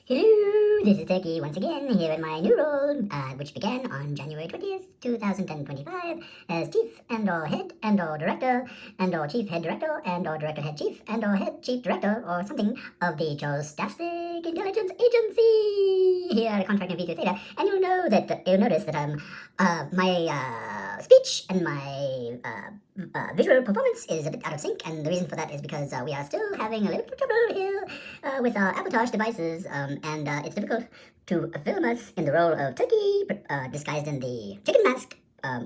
Hello, this is Turkey once again here in my new role, which began on January 20th, 2025 as Chief and/or Head and/or Director and/or Chief Head Director and/or Director Head Chief and/or Head Chief Director or something of the Joustastic Intelligence Agency here at Contract and Feature Theta. And you'll notice that my speech and my visual performance is a bit out of sync, and the reason for that is because we are still having a little trouble here with our AffaIrS devices, and it's difficult to film us in the role of turkey, disguised in the chicken mask.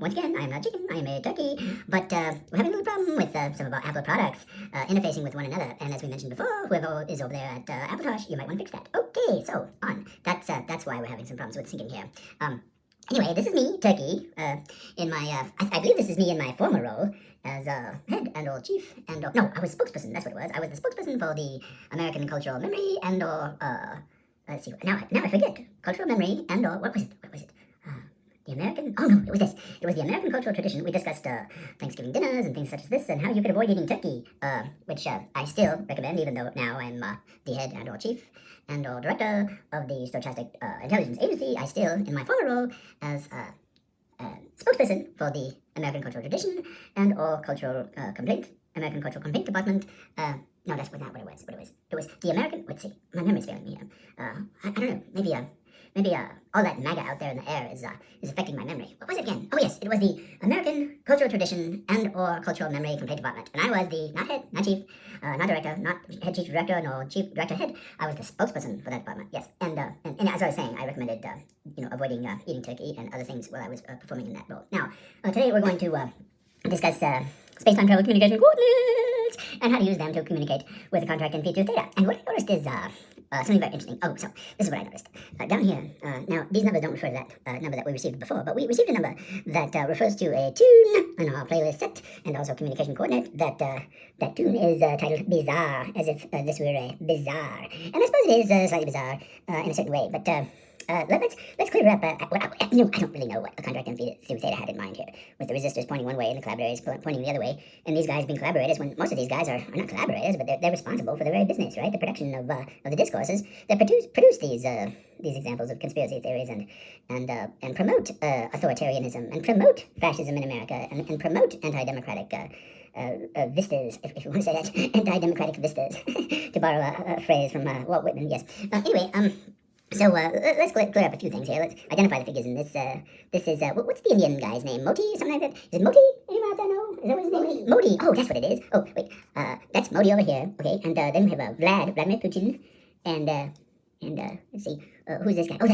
Once again, I am not chicken, I am a turkey, but we're having a little problem with some of our Apple products interfacing with one another, and as we mentioned before, whoever is over there at AffaIrS, you might want to fix that. Okay, so on. That's why we're having some problems with syncing here. Anyway, this is me, Turkey, in my, I believe this is me in my former role as head and/or chief and/or, no, I was spokesperson, that's what it was. I was the spokesperson for the American cultural memory and/or, let's see, now I forget, cultural memory and/or, what was it? The American, oh no, it was this. It was the American cultural tradition. We discussed Thanksgiving dinners and things such as this and how you could avoid eating turkey, which I still recommend, even though now I'm the head and/or chief and/or director of the Stochastic Intelligence Agency. I still, in my former role as spokesperson for the American cultural tradition and/or cultural American cultural complaint department. No, that's not what it was. It was the American, let's see, my memory's failing me here. I don't know, maybe all that MAGA out there in the air is affecting my memory. What was it again? Oh yes, it was the American Cultural Tradition and/or Cultural Memory Complaint Department. And I was the, not head, not chief, not director, not head chief director, nor chief director head. I was the spokesperson for that department, yes. And as I was saying, I recommended, avoiding eating turkey and other things while I was performing in that role. Now, today we're going to discuss space-time travel communication coordinates and how to use them to communicate with the contract and feature data. And what I noticed is something very interesting. Oh, so this is what I noticed. Down here, now these numbers don't refer to that number that we received before, but we received a number that refers to a tune on our playlist set and also communication coordinate. That tune is titled Bizarre, as if this were a bizarre. And I suppose it is slightly bizarre in a certain way, but let's clear up I don't really know what the contract and feature theta had in mind here, with the resistors pointing one way and the collaborators pointing the other way, and these guys being collaborators when most of these guys are not collaborators, but they're responsible for the very business, right? The production of the discourses that produce these examples of conspiracy theories and promote authoritarianism and promote fascism in America and promote anti-democratic vistas, if you want to say that, anti-democratic vistas, to borrow a phrase from Walt Whitman, yes. Anyway, so let's clear up a few things here. Let's identify the figures in this. This is what's the Indian guy's name? Moti or something like that? Is it Moti? Anyone out there know? Is that what his name is? Modi. Oh, that's what it is. Oh, wait. That's Modi over here. Okay, and then we have Vladimir Putin, and let's see. Who's this guy? Oh,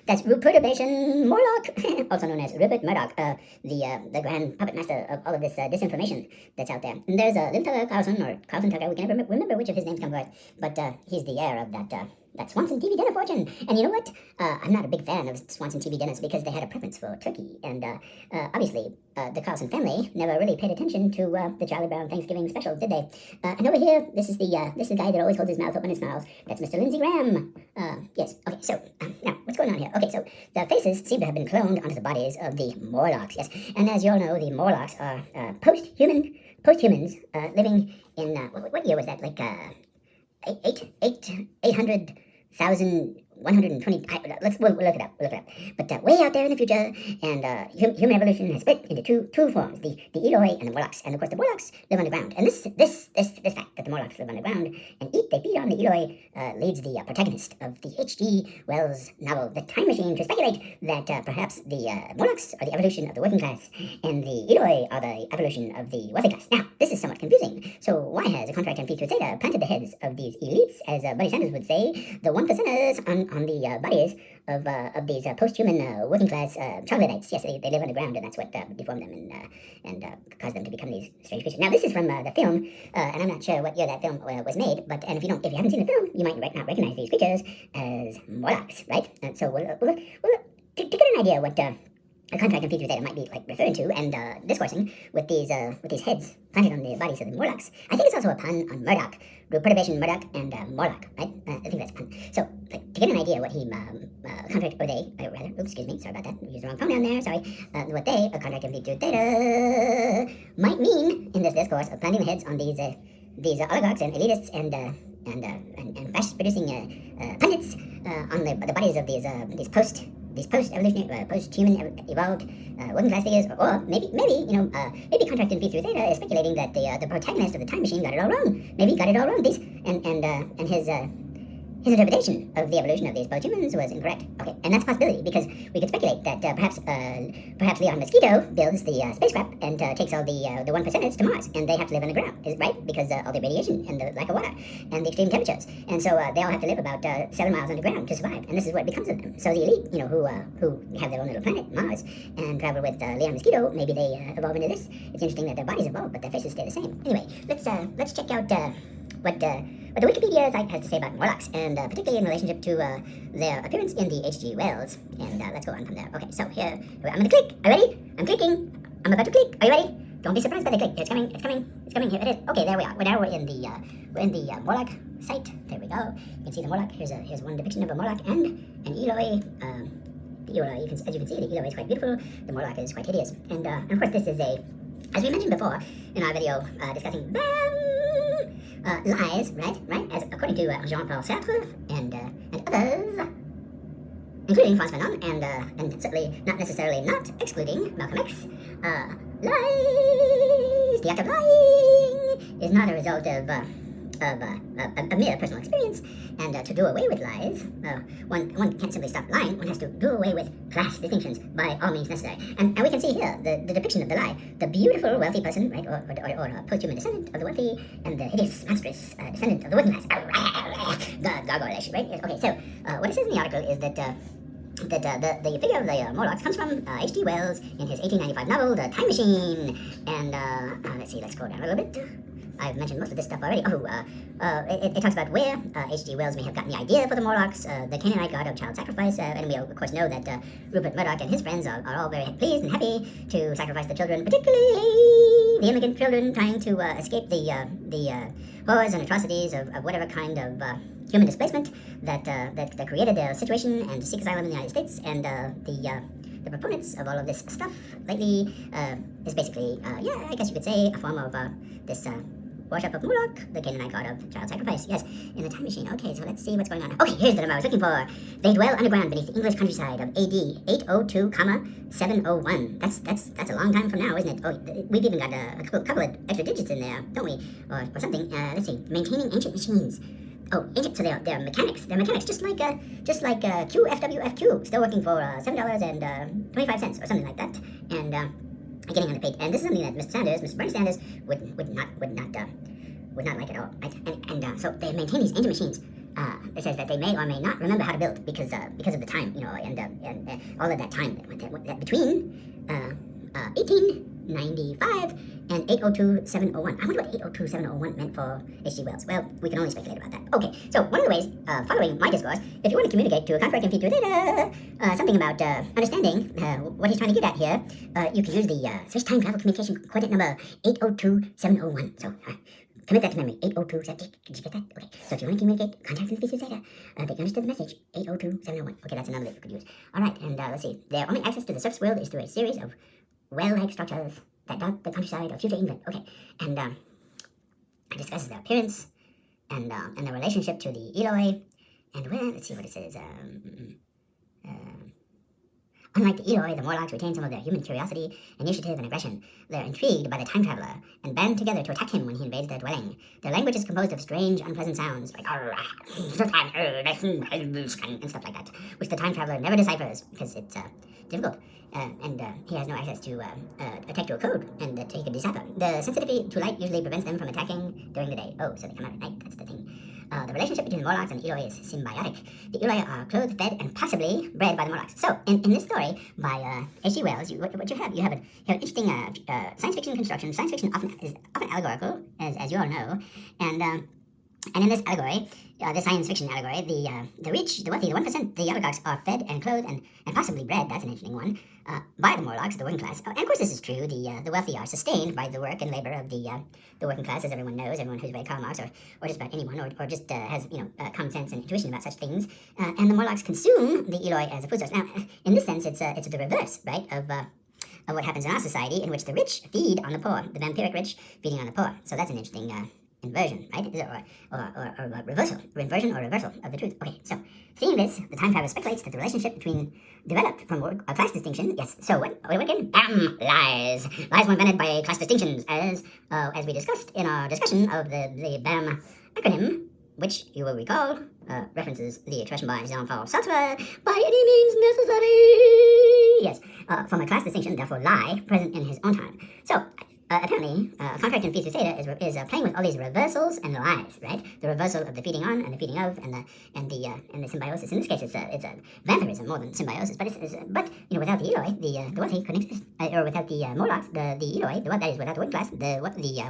that's Perturbation Morlock, also known as Rupert Murdoch, the grand puppet master of all of this disinformation that's out there. And there's Lim Tucker Carlson, or Carlson Tucker. We can never remember which of his names comes first, but he's the heir of that Swanson TV dinner fortune. And you know what? I'm not a big fan of Swanson TV dinners because they had a preference for turkey. And obviously, the Carlson family never really paid attention to the Charlie Brown Thanksgiving special, did they? And over here, this is the guy that always holds his mouth open and smiles. That's Mr. Lindsey Graham. Yes. Okay. So now, what's going on here? Okay. So the faces seem to have been cloned onto the bodies of the Morlocks. Yes. And as you all know, the Morlocks are post-humans living in what year was that? Like 800,120. We'll look it up. But way out there in the future, and human evolution has split into two forms: the Eloi and the Morlocks. And of course, the Morlocks live underground. And this fact that the Morlocks live underground and they feed on the Eloi leads the protagonist of the H.G. Wells novel *The Time Machine* to speculate that perhaps the Morlocks are the evolution of the working class, and the Eloi are the evolution of the wealthy class. Now, this is somewhat confusing. So why has the contract and feature theta planted the heads of these elites, as Bernie Sanders would say, the 1%ers on the bodies of these post-human working class troglodytes? Yes, they live underground, and that's what deformed them and caused them to become these strange creatures. Now, this is from the film, and I'm not sure what year that film was made, but if you haven't seen the film, you might not recognize these creatures as Morlocks, right? And so we'll to get an idea what a contract and feature theta might be like referring to and discoursing with these heads planted on the bodies of the Morlocks. I think it's also a pun on Murdoch, Perturbation Murdoch and Morlock, right? I think that's a pun. So to get an idea what he excuse me, sorry about that, I used the wrong pronoun there, sorry. What a contract and feature theta might mean in this discourse of planting the heads on these oligarchs and elitists and fascist producing pundits on the bodies of these post-evolutionary, post-human evolved working class figures, or maybe contract in Phi through Theta is speculating that the protagonist of the time machine got it all wrong. Maybe got it all wrong. His interpretation of the evolution of these post-humans was incorrect. Okay, and that's a possibility, because we could speculate that perhaps Leon Mosquito builds the spacecraft and takes all the 1%ers to Mars, and they have to live underground, right? Because all the radiation and the lack of water and the extreme temperatures, and so they all have to live about 7 miles underground to survive, and this is what becomes of them. So the elite, who have their own little planet, Mars, and travel with Leon Mosquito, maybe they evolve into this. It's interesting that their bodies evolve, but their faces stay the same. Anyway, let's check out what the Wikipedia site has to say about Morlocks, and particularly in relationship to their appearance in the H.G. Wells. And let's go on from there. Okay, so here, I'm going to click. Are you ready? I'm clicking. I'm about to click. Are you ready? Don't be surprised by the click. It's coming. It's coming. It's coming. Here it is. Okay, there we are. Now we're in the Morlock site. There we go. You can see the Morlock. Here's one depiction of a Morlock and an Eloi. The Eloi, as you can see, the Eloi is quite beautiful. The Morlock is quite hideous. And of course, this is as we mentioned before in our video discussing lies, right? As according to Jean-Paul Sartre and others, including François Fanon, and certainly not necessarily not excluding Malcolm X, lies, the act of lying, is not a result of a mere personal experience, and to do away with lies, one can't simply stop lying. One has to do away with class distinctions by all means necessary. And we can see here the depiction of the lie: the beautiful wealthy person, right, or a post-human descendant of the wealthy, and the hideous monstrous descendant of the working class. Gargoyle-ish, right? Okay, so what it says in the article is that the figure of the Morlocks comes from H.G. Wells in his 1895 novel, The Time Machine. And let's see, let's scroll down a little bit. I've mentioned most of this stuff already. It talks about where H.G. Wells may have gotten the idea for the Morlocks, the Canaanite god of child sacrifice, and we of course know that Rupert Murdoch and his friends are all very pleased and happy to sacrifice the children, particularly the immigrant children trying to escape the horrors and atrocities of whatever kind of human displacement that created their situation and to seek asylum in the United States. And the proponents of all of this stuff lately is basically, I guess you could say, a form of this worship of Moloch, the Canaanite god of child sacrifice. Yes, in the Time Machine. Okay, so let's see what's going on. Okay, here's the number I was looking for. They dwell underground beneath the English countryside of AD 802, 701. That's a long time from now, isn't it? Oh, we've even got a couple of extra digits in there, don't we? Or something. Let's see. Maintaining ancient machines. Oh, ancient. So they're mechanics. They're mechanics, just like QFWFQ, still working for $7.25 or something like that. And getting underpaid. And this is something that Mr. Bernie Sanders would not like at all. Right? And so they maintain these ancient machines. It says that they may or may not remember how to build because of the time, and all of that time that between 1895 and 802-701. I wonder what 802-701 meant for H.G. Wells. Well, we can only speculate about that. Okay, so one of the ways, following my discourse, if you want to communicate to a contract in Phi theta something about understanding what he's trying to get at here, you can use the Swiss Time Travel Communication Coordinate number 802-701. So, commit that to memory. 802-701. Did you get that? Okay. So if you want to communicate, contact in Phi theta. They understood the message. 802-701. Okay, that's another that you could use. All right, and let's see. Their only access to the surface world is through a series of well-like structures that dot the countryside of future England. Okay, and it discusses their appearance and their relationship to the Eloi. And well, let's see what it says. Unlike the Eloi, the Morlocks retain some of their human curiosity, initiative, and aggression. They're intrigued by the time traveler and band together to attack him when he invades their dwelling. Their language is composed of strange, unpleasant sounds, like and stuff like that, which the time traveler never deciphers because it's difficult. And he has no access to a textual code and that he can decipher. The sensitivity to light usually prevents them from attacking during the day. Oh, so they come out at night. That's the thing. The relationship between the Morlocks and the Eloi is symbiotic. The Eloi are clothed, fed, and possibly bred by the Morlocks. So, in this story by H.G. Wells, what you have an interesting science fiction construction. Science fiction is often allegorical, as you all know, and in this allegory, the science fiction allegory, the rich, the wealthy, the 1%, the oligarchs are fed and clothed and possibly bred, that's an interesting one, by the Morlocks, the working class. And of course this is true, the wealthy are sustained by the work and labor of the working class, as everyone knows, everyone who's read Karl Marx, or just about anyone, or just has, common sense and intuition about such things. And the Morlocks consume the Eloi as a food source. Now, in this sense, it's the reverse, right, of what happens in our society, in which the rich feed on the poor, the vampiric rich feeding on the poor. So that's an interesting inversion, right? Or reversal, inversion or reversal of the truth. Okay, so seeing this, the time traveler speculates that the relationship between developed from a class distinction. Yes. So what again? Bam! Lies. Lies were invented by class distinctions, as we discussed in our discussion of the BAM acronym, which you will recall references the expression by Jean-Paul Sartre, by any means necessary. Yes. From a class distinction, therefore lie present in his own time. So. Apparently, contract in phi theta is playing with all these reversals and lies, right? The reversal of the feeding on and the feeding of and the symbiosis. In this case, it's a vampirism more than symbiosis. But without the Eloi, the Water couldn't exist, or without the Morlocks, the Eloi, the what that is without the Water class, the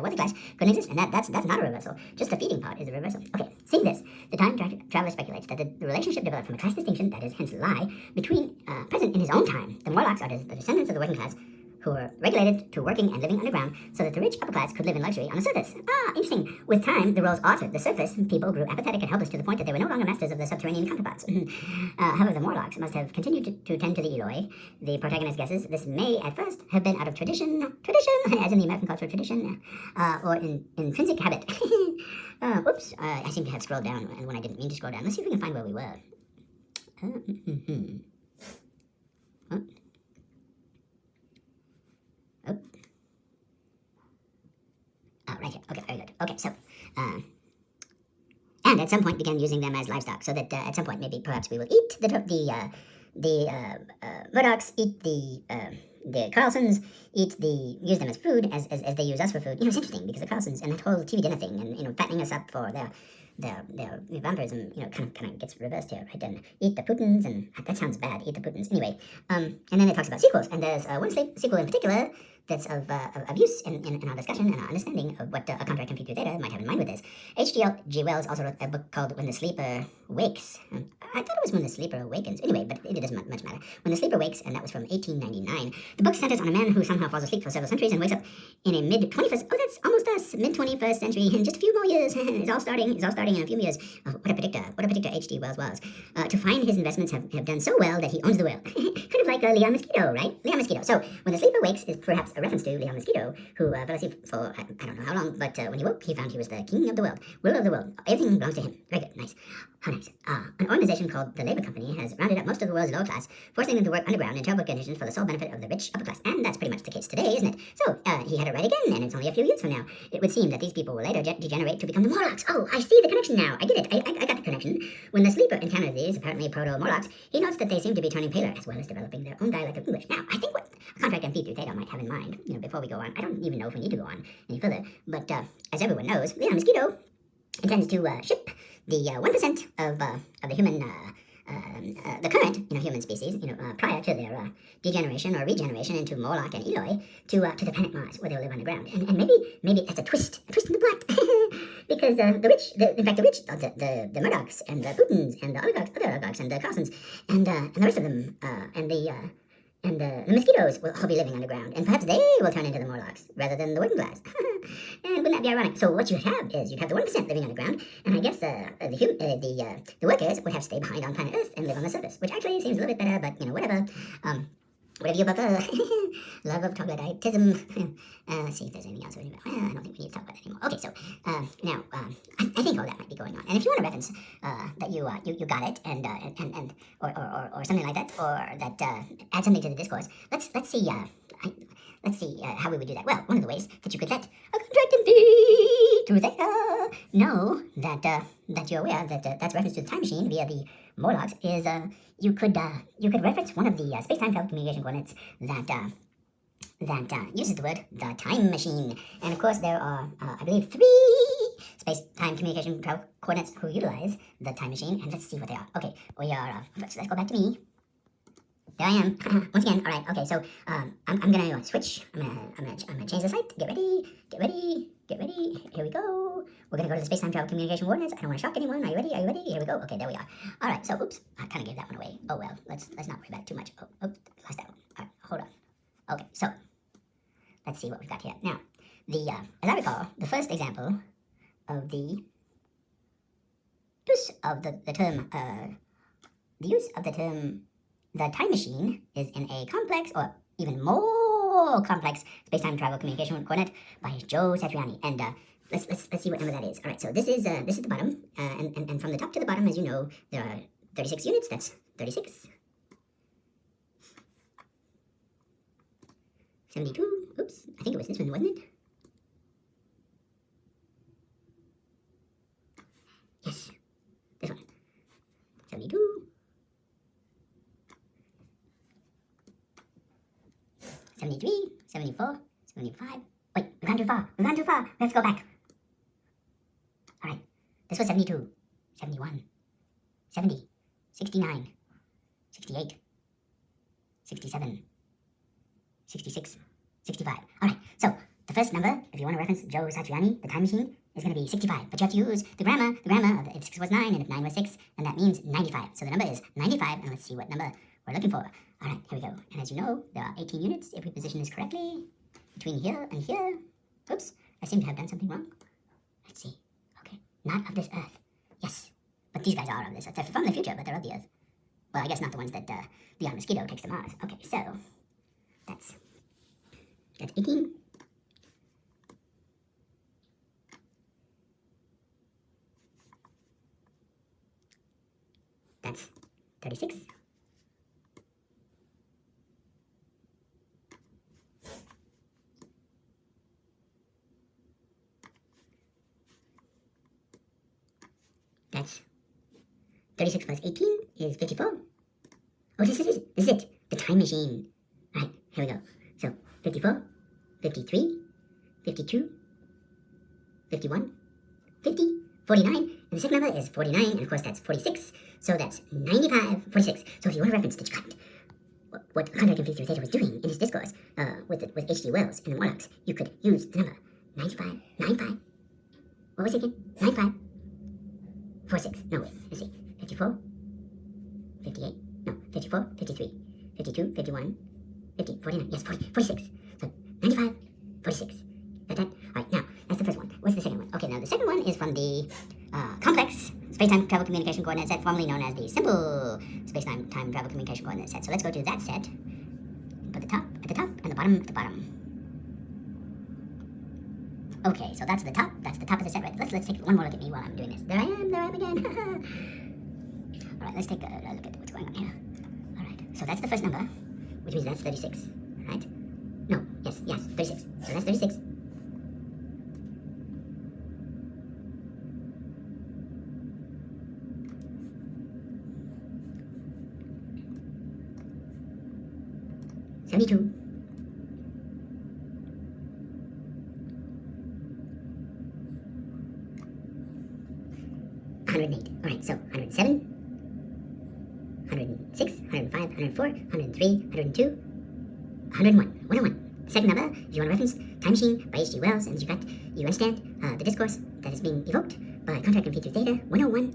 Water class couldn't exist, and that's not a reversal. Just the feeding part is a reversal. Okay, seeing this, the time traveler speculates that the relationship developed from a class distinction, that is hence lie, between present in his own time. The Morlocks are the descendants of the working class, who were regulated to working and living underground so that the rich upper class could live in luxury on the surface. Ah, interesting. With time, the roles altered. The surface people grew apathetic and helpless to the point that they were no longer masters of their subterranean counterparts. However, the Morlocks must have continued to tend to the Eloi. The protagonist guesses this may at first have been out of tradition, as in the American cultural tradition, or in intrinsic habit. Oops, I seem to have scrolled down when I didn't mean to scroll down. Let's see if we can find where we were. Right here. Okay, very good. Okay, so, and at some point began using them as livestock, so that at some point maybe perhaps we will eat the Murdochs, eat the Carlsons, use them as food as they use us for food. It's interesting because the Carlsons and that whole TV dinner thing and fattening us up for their vampirism, kind of gets reversed here, right? And eat the Putins, and that sounds bad. Eat the Putins, anyway. And then it talks about sequels, and there's one sequel in particular that's of use in our discussion and our understanding of what a contract in phi theta might have in mind with this. H.G. Wells also wrote a book called When the Sleeper Wakes. I thought it was When the Sleeper Awakens. Anyway, but it doesn't much matter. When the Sleeper Wakes, and that was from 1899. The book centers on a man who somehow falls asleep for several centuries and wakes up in a mid-21st, that's almost us, mid-21st century, in just a few more years. It's all starting in a few years. What a predictor H.G. Wells was. To find his investments have done so well that he owns the world. Kind of like Leon Mosquito, right? Leon Mosquito. So, When the Sleeper Wakes is perhaps a reference to Leon Mosquito, who fell asleep for I don't know how long, but when he woke, he found he was the king of the world, ruler of the world. Everything belongs to him. Very good, nice. How nice. An organization called the Labor Company has rounded up most of the world's lower class, forcing them to work underground in terrible conditions for the sole benefit of the rich upper class. And that's pretty much the case today, isn't it? So, he had it right again, and it's only a few years from now. It would seem that these people will later degenerate to become the Morlocks. Oh, I see the connection now. I get it. I got the connection. When the sleeper encounters these, apparently proto-Morlocks, he notes that they seem to be turning paler, as well as developing their own dialect of English. Now, I think what a contract in phi theta might have in mind, before we go on, I don't even know if we need to go on any further, but as everyone knows, Leon Mosquito intends to ship the 1% of the human, the current, human species, prior to their degeneration or regeneration into Morlock and Eloi, to the planet Mars, where they'll live underground. And maybe that's a twist in the plot, because the rich, the Murdochs and the Putins and the other oligarchs and the Carlsons and the rest of them, and the mosquitoes will all be living underground, and perhaps they will turn into the Morlocks rather than the working class. And wouldn't that be ironic? So what you'd have is you'd have the 1% living underground, and I guess the workers would have to stay behind on planet Earth and live on the surface, which actually seems a little bit better, but whatever. Whatever you prefer. Love of troglodytism. Let's see if there's anything else. I don't think we need to talk about that anymore. Okay, so now I think all that might be going on. And if you want a reference that you got it and or something like that, or that add something to the discourse, let's see. Let's see how we would do that. Well, one of the ways that you could let a contract in phi theta know that you're aware that that's reference to the time machine via the Morlocks is you could reference one of the space-time travel communication coordinates that uses the word the time machine. And of course there are I believe 3 space-time communication travel coordinates who utilize the time machine, and let's see what they are. Okay, we are let's go back to me. There I am. Once again, all right. Okay, so I'm gonna switch. I'm gonna change the site. Get ready. Here we go. We're gonna go to the space-time travel communication coordinates. I don't want to shock anyone. Are you ready? Here we go. Okay, there we are. All right. So, oops, I kind of gave that one away. Oh well. Let's not worry about it too much. Oh, oops, lost that one. All right, hold on. Okay, so let's see what we've got here. Now, as I recall, the first example of the use of the term. The time machine is in a complex, or even more complex, space-time travel communication coordinate by Joe Satriani. And let's see what number that is. All right, so this is the bottom, and from the top to the bottom, as you know, there are 36 units. That's 36. 72. Oops, I think it was this one, wasn't it? Yes, this one. 72. 73, 74, 75. Wait, we've gone too far. We've gone too far. We have to go back. All right, this was 72, 71, 70, 69, 68, 67, 66, 65. All right, so the first number, if you want to reference Joe Satriani, the time machine, is going to be 65. But you have to use the grammar of if 6 was 9 and if 9 was 6, then that means 95. So the number is 95, and let's see what number we're looking for. All right, here we go. And as you know, there are 18 units if we position this correctly between here and here. Oops, I seem to have done something wrong. Let's see. Okay, not of this Earth. Yes, but these guys are of this Earth. They're from the future, but they're of the Earth. Well, I guess not the ones that Beyond Mosquito takes to Mars. Okay, so that's 18. That's 36. That's 36 plus 18 is 54. Oh, this is it. The time machine. All right, here we go. So 54, 53, 52, 51, 50, 49, and the second number is 49, and of course that's 46, so that's 95, 46. So if you want to reference Descartes, what contract and Theta was doing in his discourse with H.G. Wells and the Morlocks, you could use the number 95, 95, what was it again? 95, 46, no wait, let's see, 54, 58, no, 54, 53, 52, 51, 50, 49, yes, 40, 46, so 95, 46, got that? Alright, now, that's the first one. What's the second one? Okay, now the second one is from the complex space-time travel communication coordinate set, formerly known as the simple space-time travel communication coordinate set. So let's go to that set, put the top at the top, and the bottom at the bottom. Okay, so that's the top of the set, right? Let's take one more look at me while I'm doing this. There I am again. Alright, let's take a look at what's going on here. Alright, so that's the first number, which means that's 36, right? No, yes, 36. So that's 36. $72. $108. Alright, so 107, 106, 105, 104, 103, 102, 101. 101. The second number, if you want to reference Time Machine by H.G. Wells, and you understand the discourse that is being evoked by contract and Theta. 101.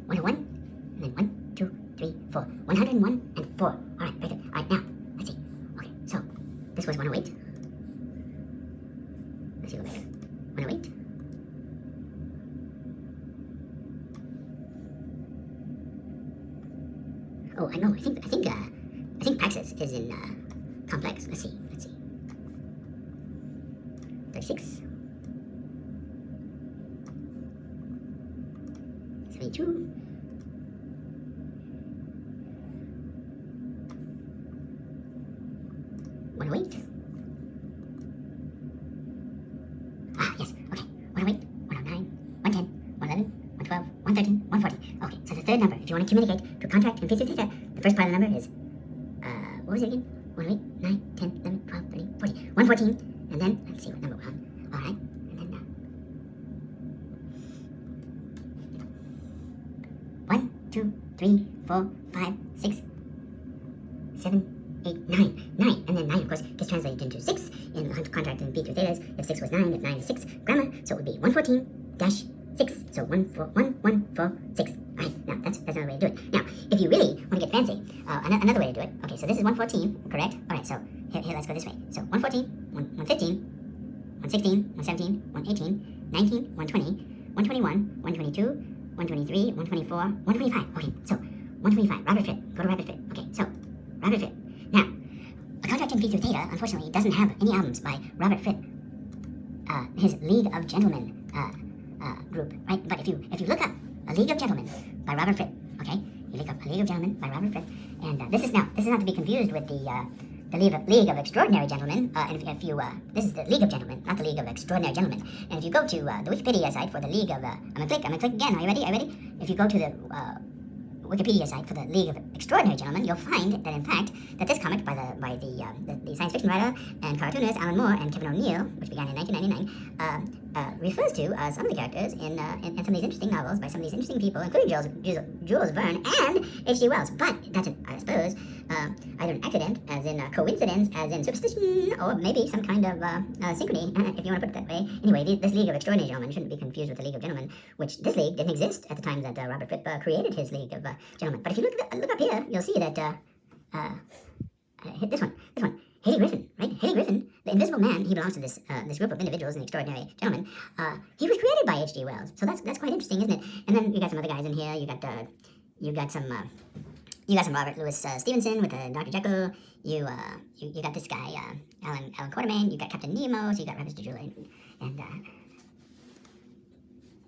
101, and then 1, 2, 3, 4. 101 and 4. Alright, very good. Alright, now, let's see. Okay, so, this was 108. Let's see, go back. 108. Oh, I know, I think PAEMCSTTCC is in, complex. Let's see. 36. 72. 108. Ah, yes, okay. 108, 109, 110, 111, 112, 113, 114. Okay, so the third number, if you want to communicate to contract and Theta, the first part of the number is, what was it again? 108, 9, 10, 11, 12, 13, 14. 114, and then, let's see what number we're on. Alright, and then, 1, 2, 3, 4, 5, 6, 7, 8, 9. 9, and then 9, of course, gets translated into 6 in the contract and Theta. If 6 was 9, if 9 is 6, grammar, so it would be 114-6. So 146. Alright, now that's another way to do it. Now, if you really want to get fancy, another way to do it, okay, so this is 114, correct? Alright, so here, let's go this way. So 114, 115, 116, 117, 118, 19, 120, 121, 122, 123, 124, 125. Okay, so 125, Robert Fripp, go to Robert Fripp. Okay, so, Robert Fripp. Now, a contract in Theta, unfortunately, doesn't have any albums by Robert Fripp. his League of Gentlemen group, right? But if you look up a League of Gentlemen by Robert Fripp, okay, you look up a League of Gentlemen by Robert Fripp, and this is not to be confused with the League of Extraordinary Gentlemen. And if you this is the League of Gentlemen, not the League of Extraordinary Gentlemen. And if you go to the Wikipedia site for the League of I'm gonna click again. Are you ready? If you go to the Wikipedia site for the League of Extraordinary Gentlemen, you'll find that in fact that this comic by the science fiction writer and cartoonist Alan Moore and Kevin O'Neill, which began in 1999, refers to some of the characters in some of these interesting novels by some of these interesting people, including Jules Verne and H.G. Wells. But that's, I suppose, either an accident, as in coincidence, as in superstition, or maybe some kind of synchrony, if you want to put it that way. Anyway, this League of Extraordinary Gentlemen shouldn't be confused with the League of Gentlemen, which this league didn't exist at the time that Robert Fripp created his League of Gentlemen. But if you look up here, you'll see that this one, Haley Griffin, right? Haley Griffin, the Invisible Man. He belongs to this group of individuals, an extraordinary gentleman. He was created by H.G. Wells, so that's quite interesting, isn't it? And then you got some other guys in here. You got some Robert Louis Stevenson with Dr. Jekyll. You got this guy Alan Quatermain. You got Captain Nemo. So you got Rabbits de Jewel,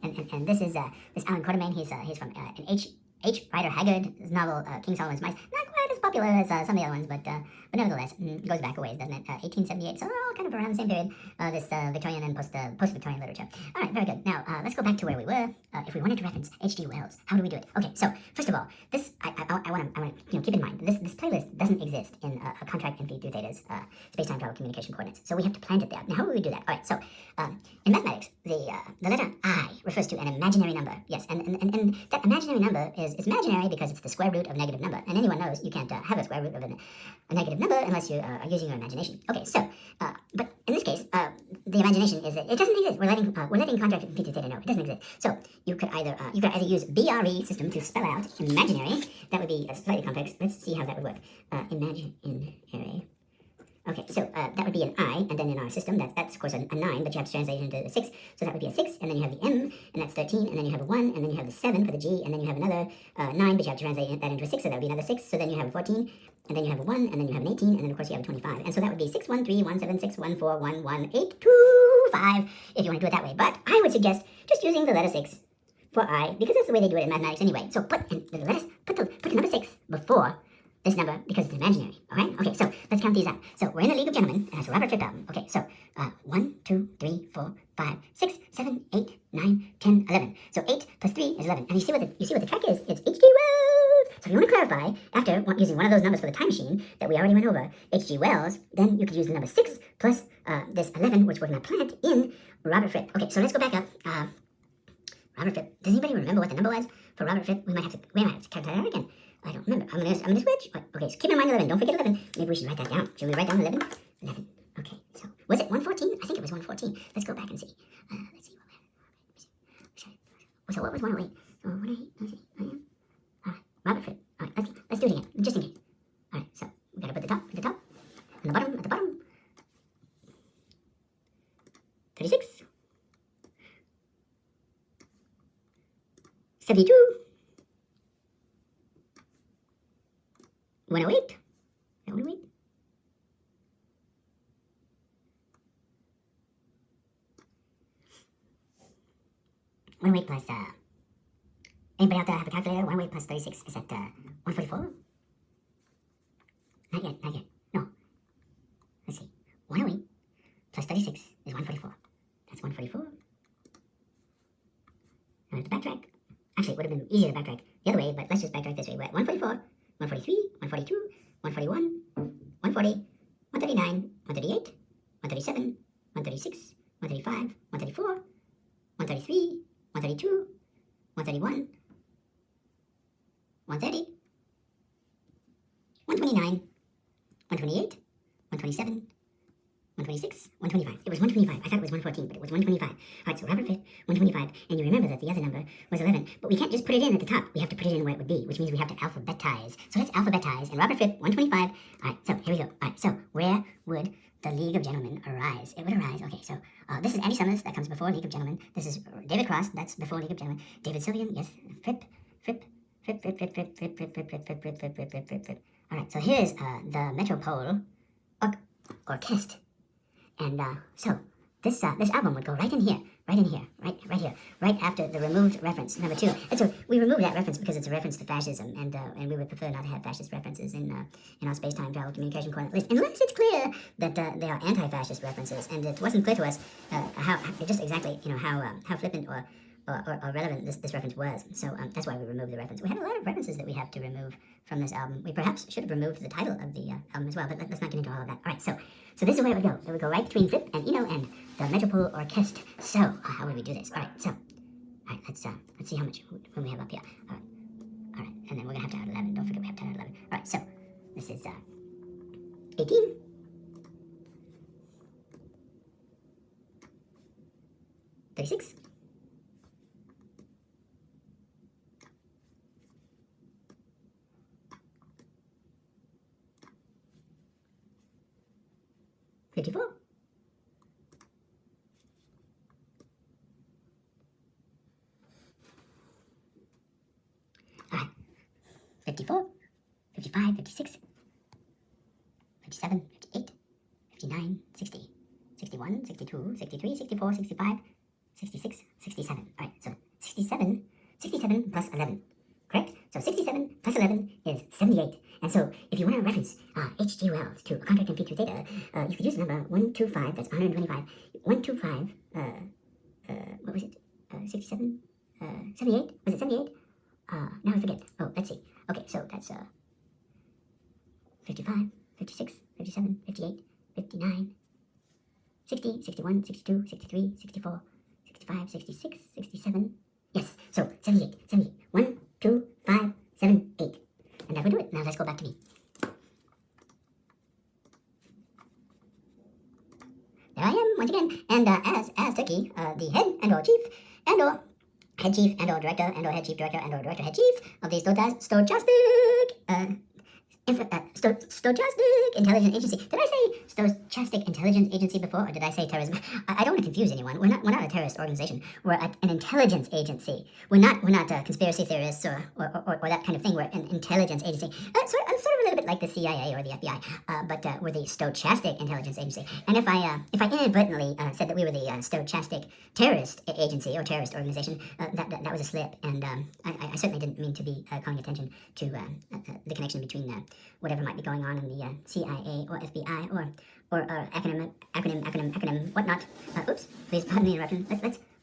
and this is this Alan Quatermain. He's from an H. Rider Haggard's novel King Solomon's Mice. Not quite as popular as some of the other ones, but nevertheless, goes back a ways, doesn't it? 1878, so all kind of around the same period, this Victorian and post-Victorian literature. All right, very good. Now, let's go back to where we were. If we wanted to reference H.G. Wells, how do we do it? Okay, so, first of all, this, I want to keep in mind, this playlist doesn't exist in a contract and through theta's space-time travel communication coordinates, so we have to plant it there. Now, how would we do that? All right, so, in mathematics, the letter I refers to an imaginary number. Yes, and that imaginary number is imaginary because it's the square root of a negative number, and anyone knows you can't have a square root of a negative number unless you are using your imagination. Okay, so, but in this case, the imagination is that it doesn't exist. We're letting contract and theta know it doesn't exist. So you could either use BRE system to spell out imaginary. That would be slightly complex. Let's see how that would work. Imaginary. Okay, so that would be an I, and then in our system, that's of course a 9, but you have to translate it into a 6, so that would be a 6, and then you have the M, and that's 13, and then you have a 1, and then you have the 7 for the G, and then you have another 9, but you have to translate that into a 6, so that would be another 6, so then you have a 14, and then you have a 1, and then you have an 18, and then of course you have a 25, and so that would be 6, 1, 3, 1, 7, 6, 1, 4, 1, 1, 8, 2, 5, if you want to do it that way, but I would suggest just using the letter 6 for I, because that's the way they do it in mathematics anyway, so put the number 6 before this number because it's imaginary, all right? Okay, so let's count these out. So we're in the League of Gentlemen, and that's a Robert Fripp album. Okay, so 1, 2, 3, 4, 5, 6, 7, 8, 9, 10, 11. So 8 plus 3 is 11. And you see what the track is? It's H.G. Wells. So if you want to clarify, after using one of those numbers for the time machine that we already went over, H.G. Wells, then you could use the number 6 plus this 11, which we're going to plant in Robert Fripp. Okay, so let's go back up. Robert Fripp. Does anybody remember what the number was for Robert Fripp? We might have to calculate that again. I don't remember. I'm gonna switch. Okay, so keep in mind 11. Don't forget 11. Maybe we should write that down. Should we write down 11? 11. Okay, so was it 114? I think it was 114. Let's go back and see. Let's see. So what was 108? So 108. Let's see. All right, Robert Fripp. All right, let's do it again, just in case. All right, so we gotta put the top at the top, and at the bottom. 36. 72. 108. 108. Plus anybody out there have a calculator? 108 plus 36 is at 144? Not yet. No. Let's see. 108 plus 36 is 144. That's 144. Now I have to backtrack. Actually, it would have been easier to backtrack the other way, but let's just backtrack this way. We're at 144. 143, 142, 141, 140, 139, 138, 137, 136, 135, 134, 133, 132, 131, 130, 129, 128, 127, 126, 125. It was 125. I thought it was 114, but it was 125. All right, so Robert Fripp, 125. And you remember that the other number was 11. But we can't just put it in at the top. We have to put it in where it would be, which means we have to alphabetize. So let's alphabetize. And Robert Fripp, 125. All right, so here we go. All right, so where would the League of Gentlemen arise? It would arise. Okay, so this is Andy Summers. That comes before League of Gentlemen. This is David Cross. That's before League of Gentlemen. David Sylvian, yes. Fripp. All right, so here's the Metropole Orchestra. And so, this album would go right here, right after the removed reference number 2. And so we removed that reference because it's a reference to fascism, and we would prefer not to have fascist references in our space-time travel communication coordinate list, unless it's clear that they are anti-fascist references. And it wasn't clear to us how flippant or relevant this reference was. So that's why we removed the reference. We had a lot of references that we have to remove from this album. We perhaps should have removed the title of the album as well, but let's not get into all of that. All right, so this is where it would go. It would go right between Flip and Eno and the Metropole Orchestre. So how would we do this? All right, so let's see how much when we have up here. All right, and then we're gonna have to add 11. Don't forget we have to add 11. All right, so this is 18. 36. 54. 54, 55, 56, 57, 58, 59, 60, 61, 62, 63, 64, 65, 66, 67. All right, so 67 plus 11, correct? So 67 plus 11 is 78. And so if you want to reference H.G. Wells to a contract and feature data, you could use the number 125, that's 125, 125, what was it, 67, 78, was it 78? Now I forget. Oh, let's see. Okay, so that's 55, 56, 57, 58, 59, 60, 61, 62, 63, 64, 65, 66, 67. Yes, so 78. 1, 2, 5, 7, 8. And that would do it. Now let's go back to me. There I am once again. And as Turkey, the head and or chief and or head chief and or director and or head chief director and or director head chief of the stochastic intelligence agency. Did I say stochastic intelligence agency before, or did I say terrorism? I don't want to confuse anyone. We're not a terrorist organization. We're an intelligence agency. We're not conspiracy theorists or that kind of thing. We're an intelligence agency. Sort of a little bit like the CIA or the FBI, but we're the stochastic intelligence agency. And if I inadvertently said that we were the stochastic terrorist agency or terrorist organization, that was a slip, and I certainly didn't mean to be calling attention to the connection between whatever might be going on in the CIA or FBI or acronym whatnot. Oops, please pardon the interruption.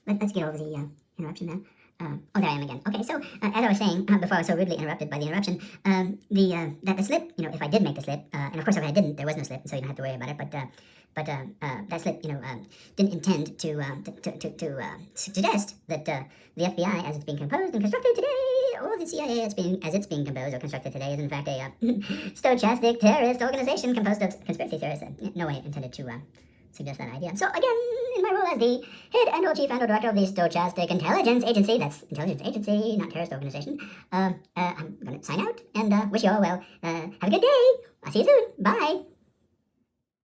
Let's get over the interruption now. Oh, there I am again. Okay, so as I was saying before, I was so rudely interrupted by the interruption. The slip, if I did make the slip, and of course if I didn't, there was no slip, so you don't have to worry about it. But that slip, didn't intend to suggest that the FBI, as it's being composed and constructed today, or the CIA as it's being composed or constructed today, is in fact a stochastic terrorist organization composed of conspiracy theorists. No way intended to suggest that idea. So again, in my role as the head and or chief and or director of the Stochastic Intelligence Agency, that's intelligence agency, not terrorist organization, I'm going to sign out and wish you all well. Have a good day. I'll see you soon. Bye.